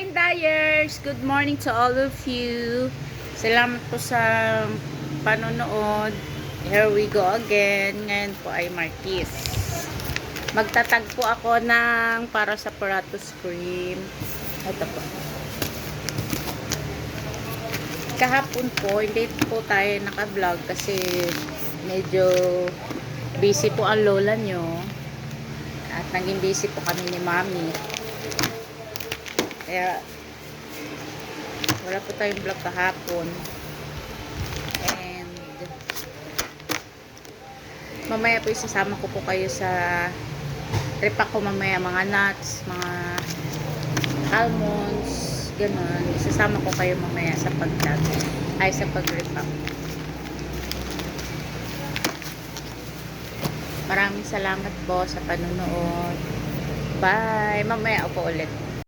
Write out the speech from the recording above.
morning, Dyers! Good morning to all of you. Salamat po sa panonood. Here we go again. Ngayon po ay Martis. Magtatag po ako ng para sa Paratus cream. Ito po. Kahapon po, hindi po tayo naka-vlog kasi medyo busy po ang lola nyo. At naging busy po kami ni Mami. Kaya wala po tayong vlog kahapon. And mamaya po isasama ko po kayo sa repack ko mamaya, mga nuts, mga almonds, ganun. Isasama ko kayo mamaya sa pagtag ay sa pag-repack. Maraming salamat po sa panonood. Bye! Mamaya ako ulit.